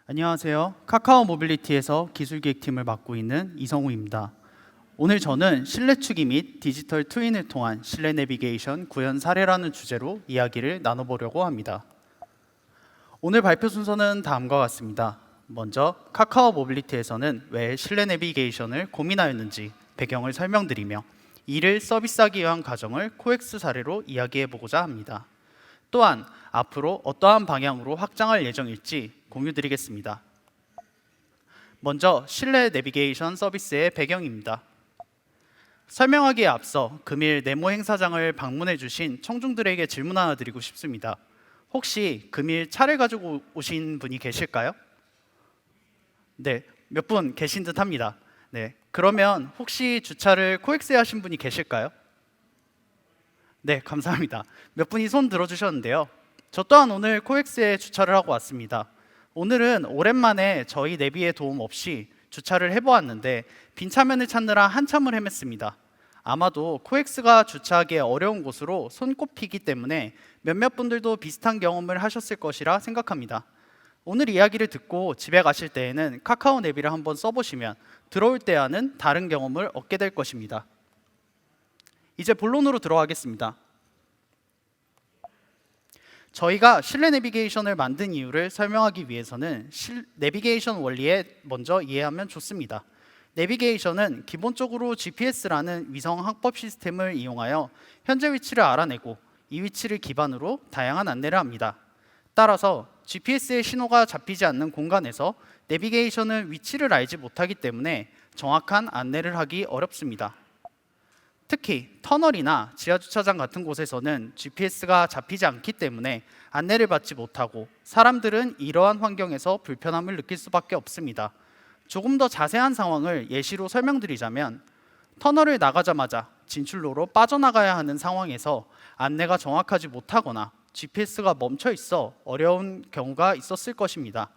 안녕하세요. 카카오 모빌리티에서 기술기획팀을 맡고 있는 이성우입니다. 오늘 저는 실내 추기 및 디지털 트윈을 통한 실내 내비게이션 구현 사례라는 주제로 이야기를 나눠보려고 합니다. 오늘 발표 순서는 다음과 같습니다. 먼저 카카오 모빌리티에서는 왜 실내 내비게이션을 고민하였는지 배경을 설명드리며 이를 서비스하기 위한 과정을 코엑스 사례로 이야기해보고자 합니다. 또한 앞으로 어떠한 방향으로 확장할 예정일지 공유드리겠습니다. 먼저 실내 내비게이션 서비스의 배경입니다. 설명하기에 앞서 금일 네모 행사장을 방문해 주신 청중들에게 질문 하나 드리고 싶습니다. 혹시 금일 차를 가지고 오신 분이 계실까요? 네, 몇 분 계신 듯 합니다. 네, 그러면 혹시 주차를 코엑스에 하신 분이 계실까요? 네, 감사합니다. 몇 분이 손 들어주셨는데요. 저 또한 오늘 코엑스에 주차를 하고 왔습니다. 오늘은 오랜만에 저희 내비의 도움 없이 주차를 해보았는데 빈 차면을 찾느라 한참을 헤맸습니다. 아마도 코엑스가 주차하기 어려운 곳으로 손꼽히기 때문에 몇몇 분들도 비슷한 경험을 하셨을 것이라 생각합니다. 오늘 이야기를 듣고 집에 가실 때에는 카카오 내비를 한번 써보시면 들어올 때와는 다른 경험을 얻게 될 것입니다. 이제 본론으로 들어가겠습니다. 저희가 실내 내비게이션을 만든 이유를 설명하기 위해서는 내비게이션 원리에 먼저 이해하면 좋습니다. 내비게이션은 기본적으로 GPS라는 위성 항법 시스템을 이용하여 현재 위치를 알아내고 이 위치를 기반으로 다양한 안내를 합니다. 따라서 GPS의 신호가 잡히지 않는 공간에서 내비게이션은 위치를 알지 못하기 때문에 정확한 안내를 하기 어렵습니다. 특히 터널이나 지하주차장 같은 곳에서는 GPS가 잡히지 않기 때문에 안내를 받지 못하고 사람들은 이러한 환경에서 불편함을 느낄 수밖에 없습니다. 조금 더 자세한 상황을 예시로 설명드리자면 터널을 나가자마자 진출로로 빠져나가야 하는 상황에서 안내가 정확하지 못하거나 GPS가 멈춰 있어 어려운 경우가 있었을 것입니다.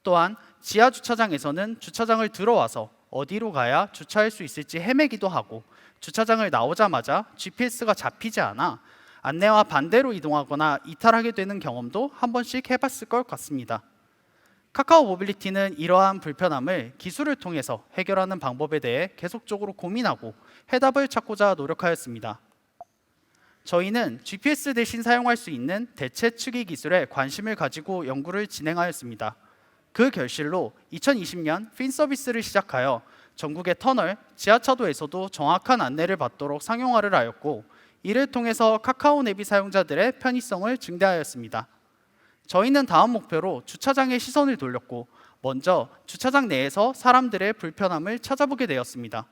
또한 지하주차장에서는 주차장을 들어와서 어디로 가야 주차할 수 있을지 헤매기도 하고 주차장을 나오자마자 GPS가 잡히지 않아 안내와 반대로 이동하거나 이탈하게 되는 경험도 한 번씩 해봤을 것 같습니다. 카카오 모빌리티는 이러한 불편함을 기술을 통해서 해결하는 방법에 대해 계속적으로 고민하고 해답을 찾고자 노력하였습니다. 저희는 GPS 대신 사용할 수 있는 대체 추기 기술에 관심을 가지고 연구를 진행하였습니다. 그 결실로 2020년 핀 서비스를 시작하여 전국의 터널, 지하차도에서도 정확한 안내를 받도록 상용화를 하였고 이를 통해서 카카오 내비 사용자들의 편의성을 증대하였습니다. 저희는 다음 목표로 주차장에 시선을 돌렸고 먼저 주차장 내에서 사람들의 불편함을 찾아보게 되었습니다.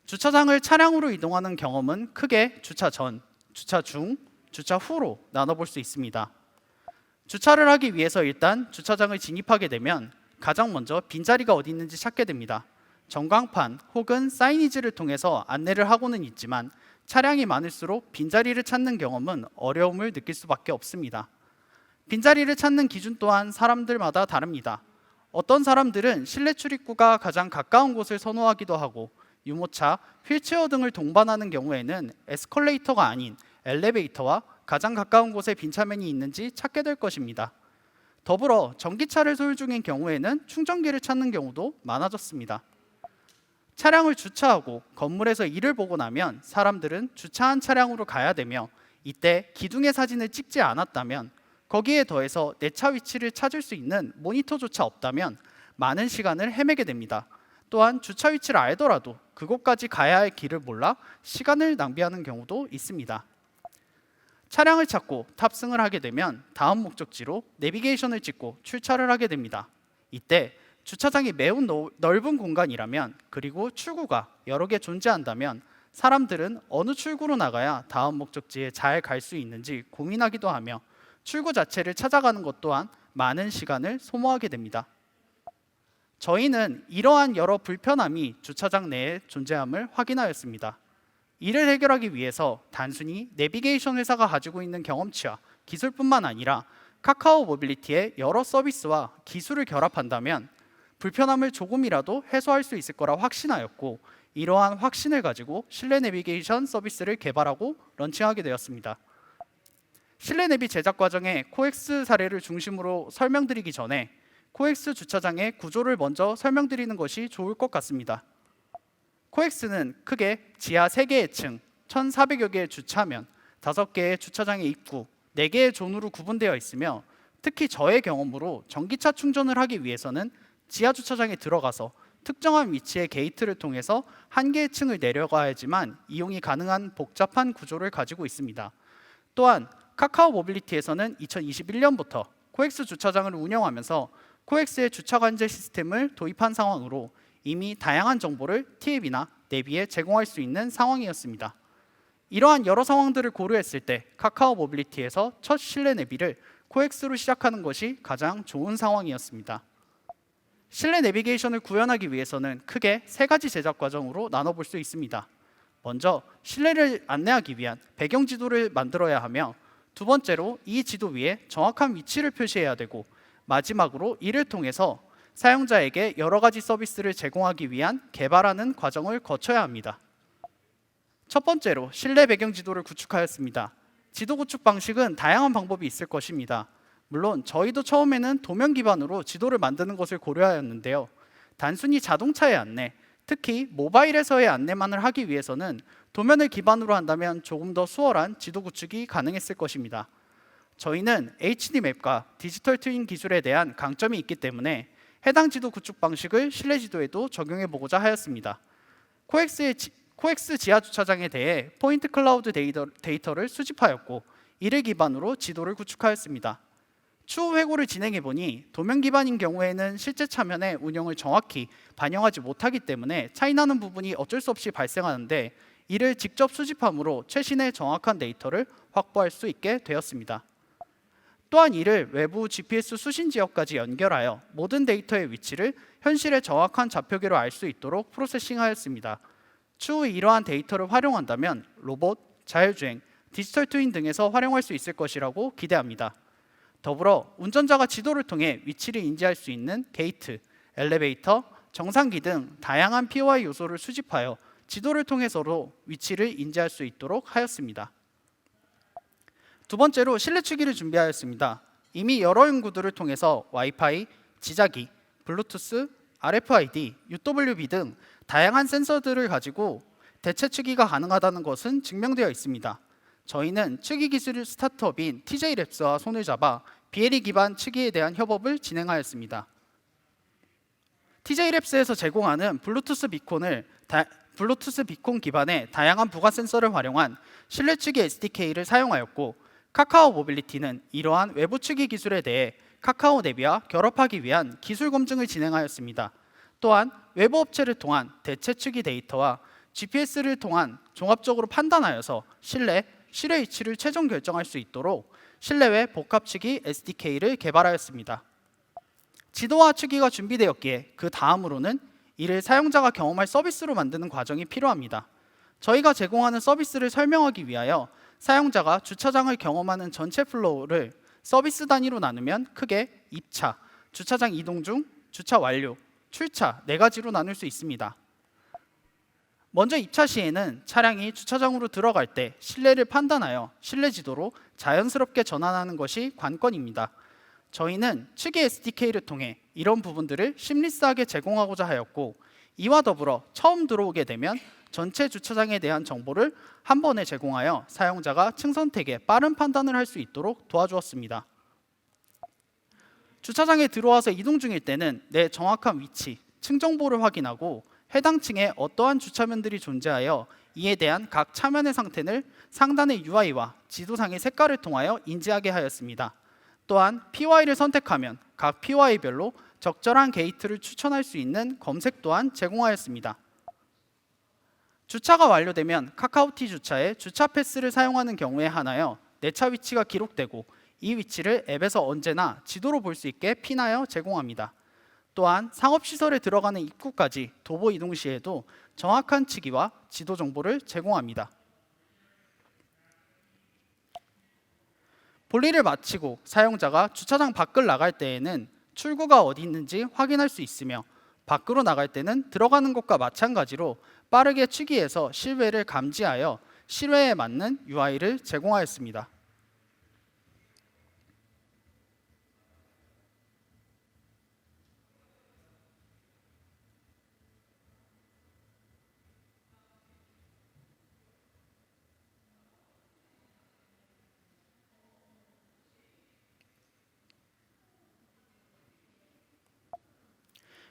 주차장을 차량으로 이동하는 경험은 크게 주차 전, 주차 중, 주차 후로 나눠볼 수 있습니다. 주차를 하기 위해서 일단 주차장을 진입하게 되면 가장 먼저 빈자리가 어디 있는지 찾게 됩니다. 전광판 혹은 사이니지를 통해서 안내를 하고는 있지만 차량이 많을수록 빈자리를 찾는 경험은 어려움을 느낄 수밖에 없습니다. 빈자리를 찾는 기준 또한 사람들마다 다릅니다. 어떤 사람들은 실내 출입구가 가장 가까운 곳을 선호하기도 하고 유모차, 휠체어 등을 동반하는 경우에는 에스컬레이터가 아닌 엘리베이터와 가장 가까운 곳에 빈차면이 있는지 찾게 될 것입니다. 더불어 전기차를 소유 중인 경우에는 충전기를 찾는 경우도 많아졌습니다. 차량을 주차하고 건물에서 일을 보고 나면 사람들은 주차한 차량으로 가야 되며 이때 기둥의 사진을 찍지 않았다면 거기에 더해서 내 차 위치를 찾을 수 있는 모니터조차 없다면 많은 시간을 헤매게 됩니다. 또한 주차 위치를 알더라도 그곳까지 가야 할 길을 몰라 시간을 낭비하는 경우도 있습니다. 차량을 찾고 탑승을 하게 되면 다음 목적지로 내비게이션을 찍고 출차를 하게 됩니다. 이때 주차장이 매우 넓은 공간이라면 그리고 출구가 여러 개 존재한다면 사람들은 어느 출구로 나가야 다음 목적지에 잘 갈 수 있는지 고민하기도 하며 출구 자체를 찾아가는 것 또한 많은 시간을 소모하게 됩니다. 저희는 이러한 여러 불편함이 주차장 내에 존재함을 확인하였습니다. 이를 해결하기 위해서 단순히 내비게이션 회사가 가지고 있는 경험치와 기술뿐만 아니라 카카오 모빌리티의 여러 서비스와 기술을 결합한다면 불편함을 조금이라도 해소할 수 있을 거라 확신하였고, 이러한 확신을 가지고 실내 내비게이션 서비스를 개발하고 런칭하게 되었습니다. 실내 내비 제작 과정의 코엑스 사례를 중심으로 설명드리기 전에 코엑스 주차장의 구조를 먼저 설명드리는 것이 좋을 것 같습니다. 코엑스는 크게 지하 3개의 층, 1,400여 개의 주차면, 5개의 주차장의 입구, 4개의 존으로 구분되어 있으며, 특히 저의 경험으로 전기차 충전을 하기 위해서는 지하 주차장에 들어가서 특정한 위치의 게이트를 통해서 한 개의 층을 내려가야지만 이용이 가능한 복잡한 구조를 가지고 있습니다. 또한 카카오 모빌리티에서는 2021년부터 코엑스 주차장을 운영하면서 코엑스의 주차 관제 시스템을 도입한 상황으로 이미 다양한 정보를 TAB나 내비에 제공할 수 있는 상황이었습니다. 이러한 여러 상황들을 고려했을 때 카카오 모빌리티에서 첫 실내 내비를 코엑스로 시작하는 것이 가장 좋은 상황이었습니다. 실내 내비게이션을 구현하기 위해서는 크게 3가지 제작 과정으로 나눠볼 수 있습니다. 먼저 실내를 안내하기 위한 배경 지도를 만들어야 하며, 두 번째로 이 지도 위에 정확한 위치를 표시해야 되고, 마지막으로 이를 통해서 사용자에게 여러 가지 서비스를 제공하기 위한 개발하는 과정을 거쳐야 합니다. 첫 번째로 실내 배경 지도를 구축하였습니다. 지도 구축 방식은 다양한 방법이 있을 것입니다. 물론 저희도 처음에는 도면 기반으로 지도를 만드는 것을 고려하였는데요. 단순히 자동차의 안내, 특히 모바일에서의 안내만을 하기 위해서는 도면을 기반으로 한다면 조금 더 수월한 지도 구축이 가능했을 것입니다. 저희는 HD맵과 디지털 트윈 기술에 대한 강점이 있기 때문에 해당 지도 구축 방식을 실내 지도에도 적용해 보고자 하였습니다. 코엑스 지하 주차장에 대해 포인트 클라우드 데이터를 수집하였고, 이를 기반으로 지도를 구축하였습니다. 추후 회고를 진행해 보니 도면 기반인 경우에는 실제 차면의 운영을 정확히 반영하지 못하기 때문에 차이나는 부분이 어쩔 수 없이 발생하는데, 이를 직접 수집함으로 최신의 정확한 데이터를 확보할 수 있게 되었습니다. 또한 이를 외부 GPS 수신 지역까지 연결하여 모든 데이터의 위치를 현실의 정확한 좌표계로 알 수 있도록 프로세싱하였습니다. 추후 이러한 데이터를 활용한다면 로봇, 자율주행, 디지털 트윈 등에서 활용할 수 있을 것이라고 기대합니다. 더불어 운전자가 지도를 통해 위치를 인지할 수 있는 게이트, 엘리베이터, 정상기 등 다양한 POI 요소를 수집하여 지도를 통해서도 위치를 인지할 수 있도록 하였습니다. 두 번째로 실내 추기를 준비하였습니다. 이미 여러 연구들을 통해서 와이파이, 지자기, 블루투스, RFID, UWB 등 다양한 센서들을 가지고 대체 추기가 가능하다는 것은 증명되어 있습니다. 저희는 추기 기술 스타트업인 TJ랩스와 손을 잡아 BLE 기반 추기에 대한 협업을 진행하였습니다. TJ랩스에서 제공하는 블루투스 비콘 기반의 다양한 부가 센서를 활용한 실내 추기 SDK를 사용하였고, 카카오 모빌리티는 이러한 외부 추기 기술에 대해 카카오 내비와 결합하기 위한 기술 검증을 진행하였습니다. 또한 외부 업체를 통한 대체 추기 데이터와 GPS를 통한 종합적으로 판단하여서 실내 위치를 최종 결정할 수 있도록 실내외 복합 추기 SDK를 개발하였습니다. 지도와 추기가 준비되었기에 그 다음으로는 이를 사용자가 경험할 서비스로 만드는 과정이 필요합니다. 저희가 제공하는 서비스를 설명하기 위하여 사용자가 주차장을 경험하는 전체 플로우를 서비스 단위로 나누면 크게 입차, 주차장 이동 중, 주차 완료, 출차 4가지로 나눌 수 있습니다. 먼저 입차 시에는 차량이 주차장으로 들어갈 때 실내를 판단하여 실내 지도로 자연스럽게 전환하는 것이 관건입니다. 저희는 추기 SDK를 통해 이런 부분들을 심리스하게 제공하고자 하였고, 이와 더불어 처음 들어오게 되면 전체 주차장에 대한 정보를 한 번에 제공하여 사용자가 층 선택에 빠른 판단을 할 수 있도록 도와주었습니다. 주차장에 들어와서 이동 중일 때는 내 정확한 위치, 층 정보를 확인하고 해당 층에 어떠한 주차면들이 존재하여 이에 대한 각 차면의 상태를 상단의 UI와 지도상의 색깔을 통하여 인지하게 하였습니다. 또한 POI를 선택하면 각 POI별로 적절한 게이트를 추천할 수 있는 검색 또한 제공하였습니다. 주차가 완료되면 카카오티 주차에 주차 패스를 사용하는 경우에 한하여 내 차 위치가 기록되고, 이 위치를 앱에서 언제나 지도로 볼 수 있게 핀하여 제공합니다. 또한 상업시설에 들어가는 입구까지 도보 이동 시에도 정확한 치기와 지도 정보를 제공합니다. 볼일을 마치고 사용자가 주차장 밖을 나갈 때에는 출구가 어디 있는지 확인할 수 있으며 밖으로 나갈 때는 들어가는 것과 마찬가지로 빠르게 취기해서 실외를 감지하여 실외에 맞는 UI를 제공하였습니다.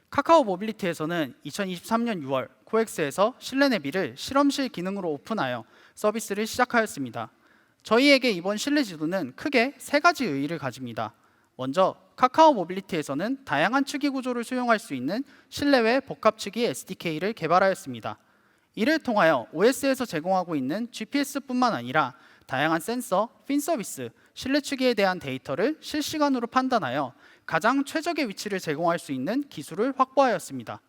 카카오 모빌리티에서는 2023년 6월 코엑스에서 실내 내비를 실험실 기능으로 오픈하여 서비스를 시작하였습니다. 저희에게 이번 실내 지도는 크게 세 가지 의의를 가집니다. 먼저 카카오 모빌리티에서는 다양한 측이 구조를 수용할 수 있는 실내외 복합측이 SDK를 개발하였습니다. 이를 통하여 OS에서 제공하고 있는 GPS뿐만 아니라 다양한 센서, 핀 서비스, 실내 측에 대한 데이터를 실시간으로 판단하여 가장 최적의 위치를 제공할 수 있는 기술을 확보하였습니다.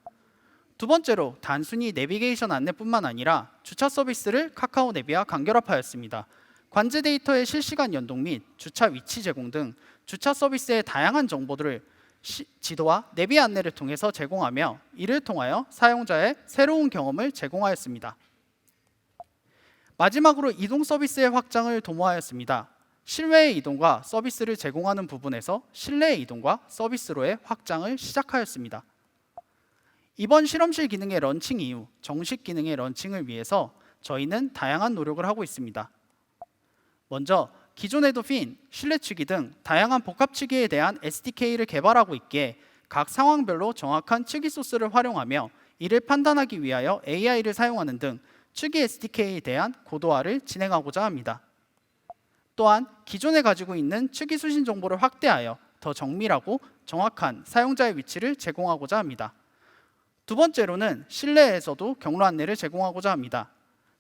두 번째로 단순히 내비게이션 안내뿐만 아니라 주차 서비스를 카카오 내비와 간결합하였습니다. 관제 데이터의 실시간 연동 및 주차 위치 제공 등 주차 서비스의 다양한 정보들을 지도와 내비 안내를 통해서 제공하며 이를 통하여 사용자의 새로운 경험을 제공하였습니다. 마지막으로 이동 서비스의 확장을 도모하였습니다. 실외의 이동과 서비스를 제공하는 부분에서 실내의 이동과 서비스로의 확장을 시작하였습니다. 이번 실험실 기능의 런칭 이후 정식 기능의 런칭을 위해서 저희는 다양한 노력을 하고 있습니다. 먼저 기존에도 핀, 실내 측이 등 다양한 복합 측이에 대한 SDK를 개발하고 있기에 각 상황별로 정확한 측이 소스를 활용하며 이를 판단하기 위하여 AI를 사용하는 등 측이 SDK에 대한 고도화를 진행하고자 합니다. 또한 기존에 가지고 있는 측이 수신 정보를 확대하여 더 정밀하고 정확한 사용자의 위치를 제공하고자 합니다. 두 번째로는 실내에서도 경로 안내를 제공하고자 합니다.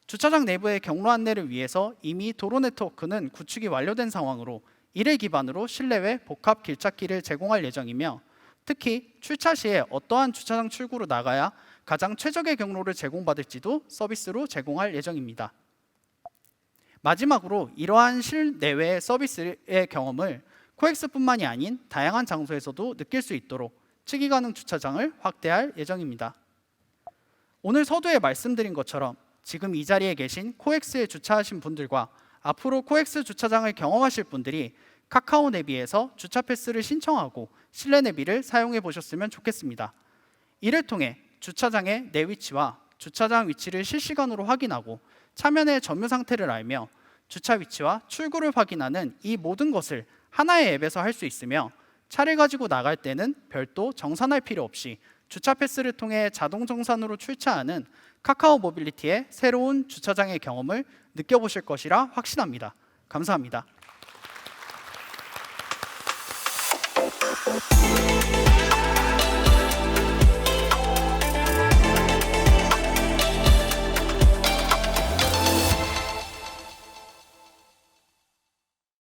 주차장 내부의 경로 안내를 위해서 이미 도로 네트워크는 구축이 완료된 상황으로 이를 기반으로 실내외 복합 길찾기를 제공할 예정이며 특히 출차 시에 어떠한 주차장 출구로 나가야 가장 최적의 경로를 제공받을지도 서비스로 제공할 예정입니다. 마지막으로 이러한 실내외 서비스의 경험을 코엑스뿐만이 아닌 다양한 장소에서도 느낄 수 있도록 측이 가능 주차장을 확대할 예정입니다. 오늘 서두에 말씀드린 것처럼 지금 이 자리에 계신 코엑스에 주차하신 분들과 앞으로 코엑스 주차장을 경험하실 분들이 카카오 내비에서 주차 패스를 신청하고 실내 내비를 사용해 보셨으면 좋겠습니다. 이를 통해 주차장의 내 위치와 주차장 위치를 실시간으로 확인하고 차면의 점유 상태를 알며 주차 위치와 출구를 확인하는 이 모든 것을 하나의 앱에서 할 수 있으며 차를 가지고 나갈 때는 별도 정산할 필요 없이 주차 패스를 통해 자동 정산으로 출차하는 카카오 모빌리티의 새로운 주차장의 경험을 느껴보실 것이라 확신합니다. 감사합니다.